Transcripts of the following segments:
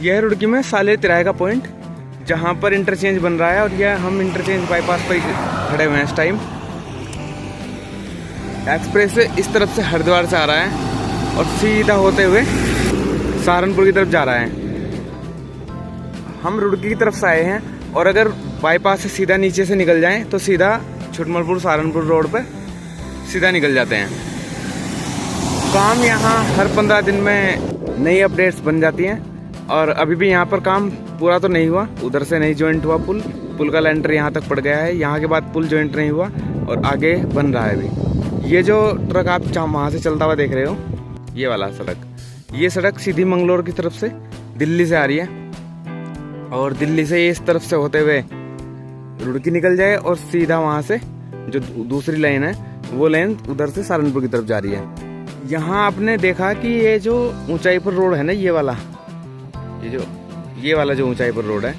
यह रुड़की में साले तिराहे का पॉइंट जहाँ पर इंटरचेंज बन रहा है, और यह हम इंटरचेंज बाईपास पर खड़े हुए हैं इस टाइम। एक्सप्रेस इस तरफ से हरिद्वार से आ रहा है और सीधा होते हुए सहारनपुर की तरफ जा रहा है। हम रुड़की की तरफ से आए हैं और अगर बाईपास से सीधा नीचे से निकल जाएं तो सीधा छुटमलपुर सहारनपुर रोड पर सीधा निकल जाते हैं। काम यहाँ हर 15 दिन में नई अपडेट्स बन जाती हैं और अभी भी यहाँ पर काम पूरा तो नहीं हुआ। उधर से नहीं ज्वाइंट हुआ पुल का लेंटर यहाँ तक पड़ गया है। यहाँ के बाद पुल ज्वाइंट नहीं हुआ और आगे बन रहा है अभी। ये जो ट्रक आप वहाँ से चलता हुआ देख रहे हो, ये वाला सड़क, ये सड़क सीधी मंगलोर की तरफ से दिल्ली से आ रही है और दिल्ली से ये इस तरफ से होते हुए रुड़की निकल जाए और सीधा वहाँ से जो दूसरी लाइन है वो लाइन उधर से सहारनपुर की तरफ जा रही है। यहाँ आपने देखा कि ये जो ऊंचाई पर रोड है ना, ये वाला जो ऊंचाई पर रोड है,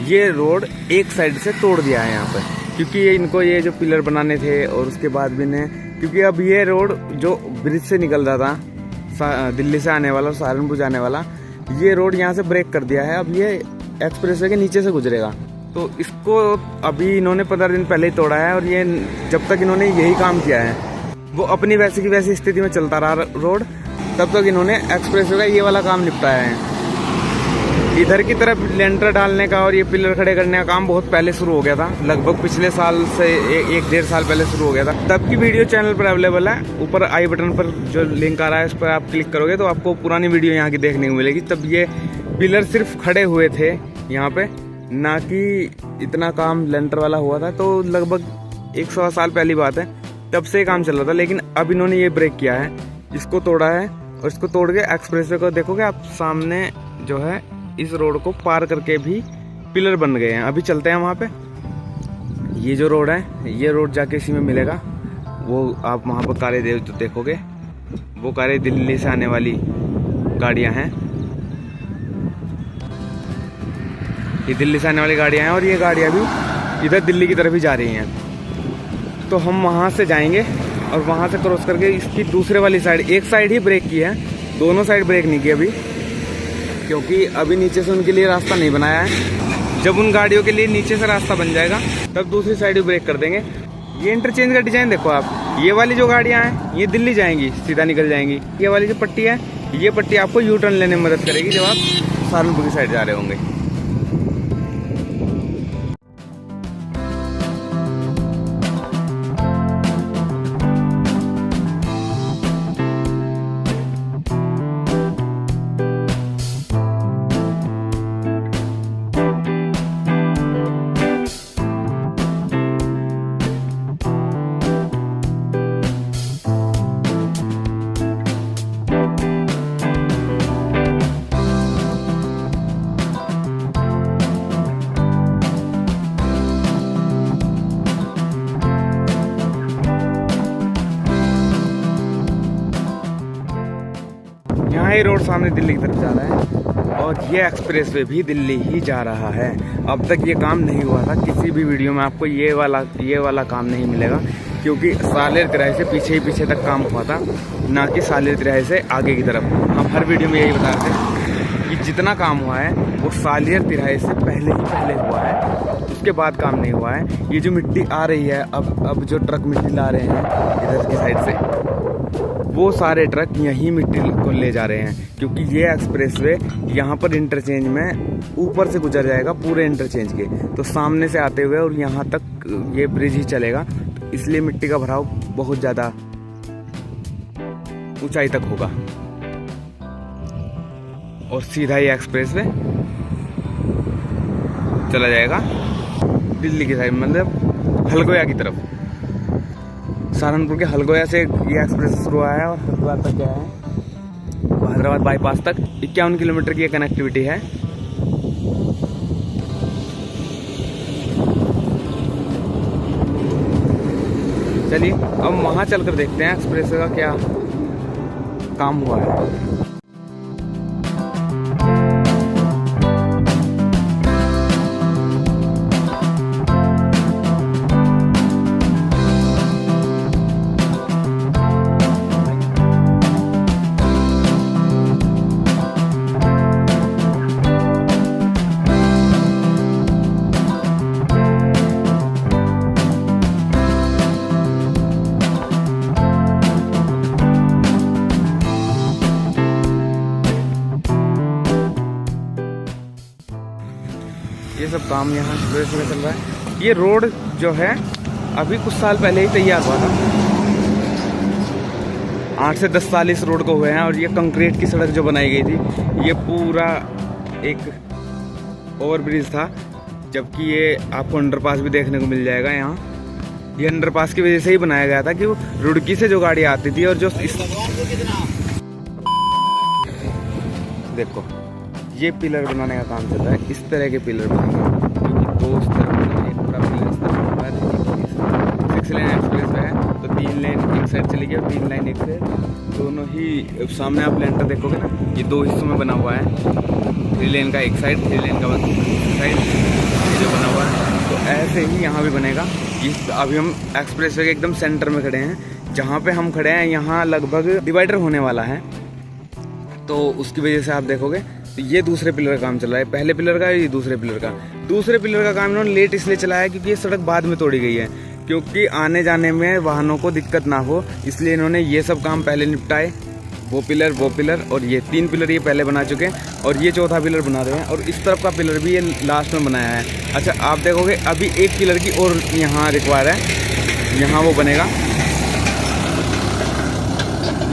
ये रोड एक साइड से तोड़ दिया है यहाँ पर, क्योंकि इनको ये जो पिलर बनाने थे और उसके बाद भी ने, क्योंकि अब ये रोड जो ब्रिज से निकल रहा था दिल्ली से आने वाला और सहारनपुर जाने वाला, ये रोड यहाँ से ब्रेक कर दिया है। अब ये एक्सप्रेसवे के नीचे से गुजरेगा, तो इसको अभी इन्होंने 15 दिन पहले ही तोड़ा है और ये जब तक इन्होंने यही काम किया है वो अपनी वैसी की वैसी स्थिति में चलता रहा रोड, तब तक इन्होंने एक्सप्रेसवे का ये वाला काम निपटाया है। इधर की तरफ लेंटर डालने का और ये पिलर खड़े करने का काम बहुत पहले शुरू हो गया था, लगभग पिछले साल से 1-1.5 साल पहले शुरू हो गया था। तब की वीडियो चैनल पर अवेलेबल है, ऊपर आई बटन पर जो लिंक आ रहा है उस पर आप क्लिक करोगे तो आपको पुरानी वीडियो यहाँ की देखने को मिलेगी। तब ये पिलर सिर्फ खड़े हुए थे यहाँ पे, ना कि इतना काम लेंटर वाला हुआ था। तो लगभग 100 साल पहली बात है, तब से काम चल रहा था। लेकिन अब इन्होंने ये ब्रेक किया है, इसको तोड़ा है और इसको तोड़ के एक्सप्रेसवे को देखोगे आप सामने जो है इस रोड को पार करके भी पिलर बन गए हैं। अभी चलते हैं वहाँ पे। ये जो रोड है, ये रोड जाके इसी में मिलेगा। वो आप वहाँ पर कारें जो देखोगे वो कारें दिल्ली से आने वाली गाड़ियाँ हैं, ये दिल्ली से आने वाली गाड़ियाँ हैं और ये गाड़ियाँ भी इधर दिल्ली की तरफ ही जा रही हैं। तो हम वहाँ से जाएंगे और वहाँ से क्रॉस करके इसकी दूसरे वाली साइड, एक साइड ही ब्रेक की है, दोनों साइड ब्रेक नहीं की अभी, क्योंकि अभी नीचे से उनके लिए रास्ता नहीं बनाया है। जब उन गाड़ियों के लिए नीचे से रास्ता बन जाएगा तब दूसरी साइड भी ब्रेक कर देंगे। ये इंटरचेंज का डिजाइन देखो आप, ये वाली जो गाड़ियाँ हैं ये दिल्ली जाएंगी, सीधा निकल जाएंगी। ये वाली जो पट्टी है, ये पट्टी आपको यू टर्न लेने में मदद करेगी जब आप सहारनपुर की साइड जा रहे होंगे। यहाँ ये रोड सामने दिल्ली की तरफ जा रहा है और ये एक्सप्रेसवे भी दिल्ली ही जा रहा है। अब तक ये काम नहीं हुआ था, किसी भी वीडियो में आपको ये वाला काम नहीं मिलेगा, क्योंकि सालेर तिराहे से पीछे तक काम हुआ था, ना कि सालेर तिराहे से आगे की तरफ। हम हर वीडियो में यही बताते हैं कि जितना काम हुआ है वो सालेर तिराहे से पहले हुआ है, उसके बाद काम नहीं हुआ है। ये जो मिट्टी आ रही है, अब जो ट्रक मिट्टी ला रहे हैं इधर की साइड से, वो सारे ट्रक यहीं मिट्टी को ले जा रहे हैं, क्योंकि ये एक्सप्रेसवे यहाँ पर इंटरचेंज में ऊपर से गुजर जाएगा पूरे इंटरचेंज के, तो सामने से आते हुए और यहाँ तक ये ब्रिज ही चलेगा, तो इसलिए मिट्टी का भराव बहुत ज़्यादा ऊंचाई तक होगा। और सीधा ये एक्सप्रेसवे चला जाएगा दिल्ली की साइड, मतलब हलगोया की तरफ। सहारनपुर के हलगोया से ये एक्सप्रेस शुरू हुआ है और हरिद्वार तक गया है, हैदराबाद बाईपास तक 51 किलोमीटर की कनेक्टिविटी है। चलिए अब वहाँ चलकर देखते हैं एक्सप्रेस का क्या काम हुआ है। सब काम यहाँ एक्सप्रेस वे चल रहा है। ये रोड जो है अभी कुछ साल पहले ही तैयार हुआ था, 8 से 10 साल इस रोड को हुए हैं। और ये कंक्रीट की सड़क जो बनाई गई थी, ये पूरा एक ओवरब्रिज था, जबकि ये आपको अंडरपास भी देखने को मिल जाएगा यहाँ। ये अंडरपास की वजह से ही बनाया गया था कि वो रुड़की से जो गाड़ी आती थी और जो देखो ये पिलर बनाने का काम चल रहा है। इस तरह के पिलर बनेंगे, क्योंकि 2 स्तर बनेंगे, एक पूरा पिलर इस तरह बना है। 6 लेन एक्सप्रेस वे है, तो 3 लेन एक साइड चली गई और 3 लाइन एक से, दोनों ही सामने आप लेंटर देखोगे ना, ये 2 हिस्सों में बना हुआ है। 3 लेन का एक साइड, 3 लेन का साइड ये जो बना हुआ है। तो ऐसे ही यहाँ भी बनेगा। इस अभी हम एक्सप्रेस वे के एकदम सेंटर में खड़े हैं। जहाँ पे हम खड़े हैं यहाँ लगभग डिवाइडर होने वाला है, तो उसकी वजह से आप देखोगे तो ये दूसरे पिलर का काम चल रहा है। पहले पिलर का, ये दूसरे पिलर का। दूसरे पिलर का काम इन्होंने लेट इसलिए चलाया क्योंकि ये सड़क बाद में तोड़ी गई है, क्योंकि आने जाने में वाहनों को दिक्कत ना हो, इसलिए इन्होंने ये सब काम पहले निपटाए। वो पिलर और ये 3 पिलर ये पहले बना चुके हैं और ये 4था पिलर बना रहे हैं। और इस तरफ का पिलर भी ये लास्ट में बनाया है। अच्छा आप देखोगे अभी एक पिलर की और यहाँ रिक्वायर है, यहाँ वो बनेगा।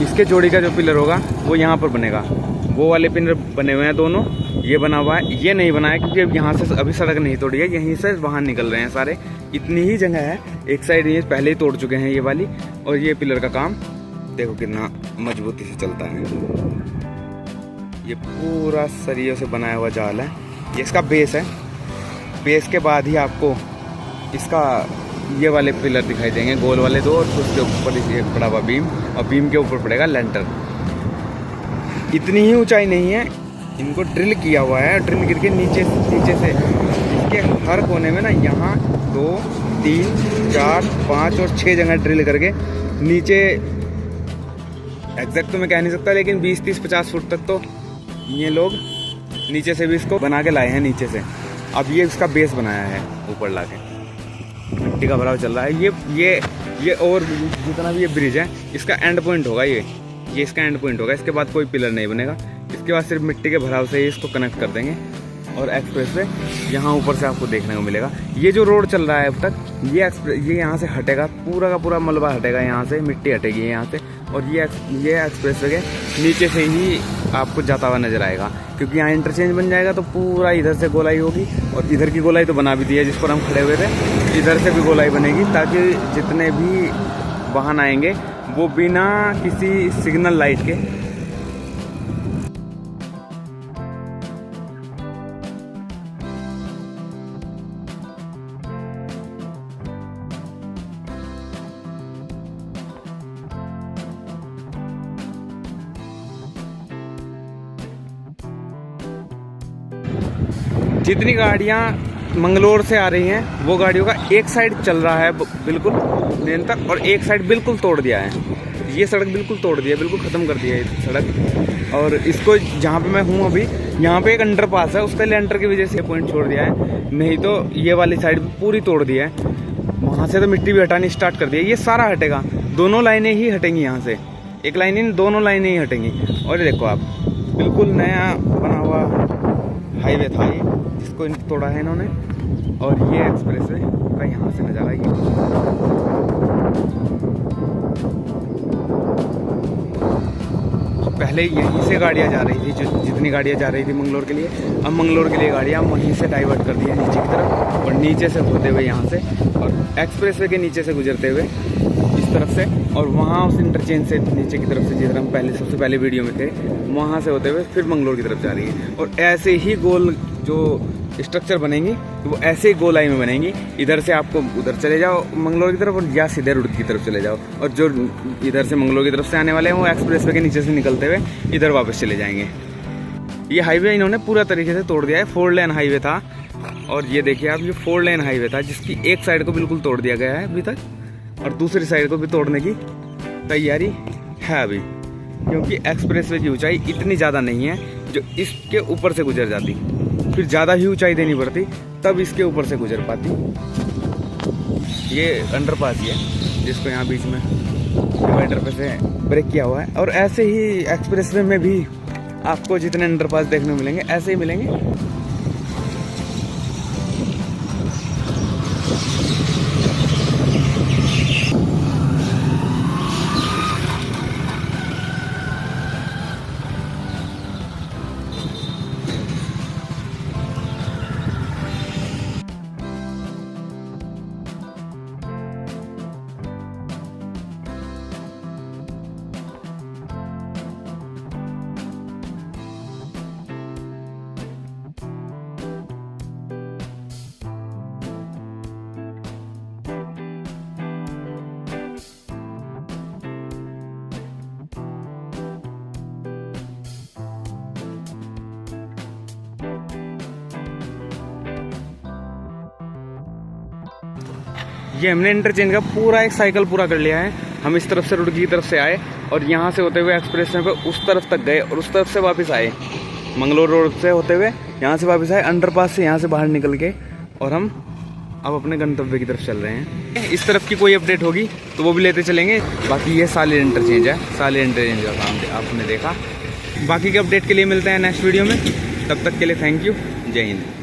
इसके जोड़ी का जो पिलर होगा वो यहाँ पर बनेगा। वो वाले पिलर बने हुए हैं दोनों, ये बना हुआ है, ये नहीं बना है क्योंकि अब यहाँ से अभी सड़क नहीं तोड़ी है, यहीं से वाहन निकल रहे हैं सारे। इतनी ही जगह है, एक साइड ये पहले ही तोड़ चुके हैं ये वाली। और ये पिलर का काम देखो कितना मजबूती से चलता है। ये पूरा सरियों से बनाया हुआ जाल है, ये इसका बेस है। बेस के बाद ही आपको इसका ये वाले पिलर दिखाई देंगे, गोल वाले 2, और उसके ऊपर एक पड़ा हुआ बीम, और बीम के ऊपर पड़ेगा लेंटर। इतनी ही ऊंचाई नहीं है, इनको ड्रिल किया हुआ है। ड्रिल करके नीचे से इसके हर कोने में ना, यहाँ 2, 3, 4, 5 और 6 जगह ड्रिल करके नीचे, एग्जैक्ट तो मैं कह नहीं सकता, लेकिन 20, 30, 50 फुट तक तो ये लोग नीचे से भी इसको बना के लाए हैं नीचे से। अब ये इसका बेस बनाया है ऊपर लाके, मिट्टी का भराव चल रहा है। ये और जितना भी ये ब्रिज है, इसका एंड पॉइंट होगा ये इसका एंड पॉइंट होगा। इसके बाद कोई पिलर नहीं बनेगा, इसके बाद सिर्फ मिट्टी के भराव से ही इसको कनेक्ट कर देंगे। और एक्सप्रेस वे यहाँ ऊपर से आपको देखने को मिलेगा। ये जो रोड चल रहा है अब तक, ये यहाँ से हटेगा, पूरा का पूरा मलबा हटेगा, यहाँ से मिट्टी हटेगी यहाँ से। और ये एक्सप्रेस वे के नीचे से ही आपको जाता हुआ नजर आएगा, क्योंकि यहाँ इंटरचेंज बन जाएगा तो पूरा इधर से गोलाई होगी। और इधर की गोलाई तो बना भी दी है जिस पर हम खड़े हुए थे, इधर से भी गोलाई बनेगी, ताकि जितने भी वाहन आएंगे वो बिना किसी सिग्नल लाइट के जितनी गाड़ियाँ मंगलोर से आ रही हैं वो गाड़ियों का एक साइड चल रहा है बिल्कुल लेन तक, और एक साइड बिल्कुल तोड़ दिया है। ये सड़क बिल्कुल तोड़ दिया है, बिल्कुल ख़त्म कर दिया है सड़क। और इसको जहाँ पे मैं हूँ अभी, यहाँ पे एक अंडरपास है, उसके लेंटर की वजह से पॉइंट छोड़ दिया है, नहीं तो ये वाली साइड पूरी तोड़ दी है। वहाँ से तो मिट्टी भी हटानी स्टार्ट कर दी है। ये सारा हटेगा, दोनों लाइनें ही हटेंगी यहाँ से, एक लाइन ही, दोनों लाइनें ही हटेंगी। और ये देखो आप, बिल्कुल नया बना हुआ हाईवे था ये, जिसको तोड़ा है इन्होंने। और ये एक्सप्रेस वे का यहाँ से नज़ारा ये, पहले यहीं से गाड़ियाँ जा रही थी, जितनी गाड़ियाँ जा रही थी मंगलोर के लिए, अब मंगलोर के लिए गाड़ियाँ वहीं से डाइवर्ट कर दी है नीचे की तरफ, और नीचे से होते हुए यहाँ से, और एक्सप्रेस वे के नीचे से गुजरते हुए इस तरफ से, और वहाँ उस इंटरचेंज से नीचे की तरफ से, जिधर हम पहले सबसे पहले वीडियो में थे, वहाँ से होते हुए फिर मंगलोर की तरफ जा रही है। और ऐसे ही गोल जो स्ट्रक्चर बनेंगी वो ऐसे ही गोलाई में बनेंगी। इधर से आपको उधर चले जाओ मंगलोर की तरफ, और या सीधे रुड़की की तरफ चले जाओ, और जो इधर से मंगलोर की तरफ से आने वाले हैं वो एक्सप्रेस वे के नीचे से निकलते हुए इधर वापस चले जाएंगे। ये हाईवे इन्होंने पूरा तरीके से तोड़ दिया है। 4 लेन हाईवे था, और ये देखिए आप, ये 4 लेन हाईवे था, जिसकी एक साइड को बिल्कुल तोड़ दिया गया है अभी तक, और दूसरी साइड को भी तोड़ने की तैयारी है अभी, क्योंकि एक्सप्रेस वे की ऊंचाई इतनी ज़्यादा नहीं है जो इसके ऊपर से गुजर जाती, फिर ज़्यादा ही ऊंचाई देनी पड़ती तब इसके ऊपर से गुजर पाती। ये अंडरपास ही है जिसको यहाँ बीच में डिवाइडर पे से ब्रेक किया हुआ है। और ऐसे ही एक्सप्रेस वे में भी आपको जितने अंडरपास देखने को मिलेंगे ऐसे ही मिलेंगे। ये हमने इंटरचेंज का पूरा एक साइकिल पूरा कर लिया है। हम इस तरफ से रुड़की की तरफ से आए और यहाँ से होते हुए एक्सप्रेस वे पे उस तरफ तक गए और उस तरफ से वापस आए, मंगलोर रोड से होते हुए यहाँ से वापस आए, अंडरपास से यहाँ से बाहर निकल के, और हम अब अपने गंतव्य की तरफ चल रहे हैं। इस तरफ की कोई अपडेट होगी तो वो भी लेते चलेंगे। बाकी ये सालेर इंटरचेंज है, सालेर इंटरचेंज का काम आपने देखा। बाकी के अपडेट के लिए मिलते हैं नेक्स्ट वीडियो में, तब तक के लिए थैंक यू, जय हिंद।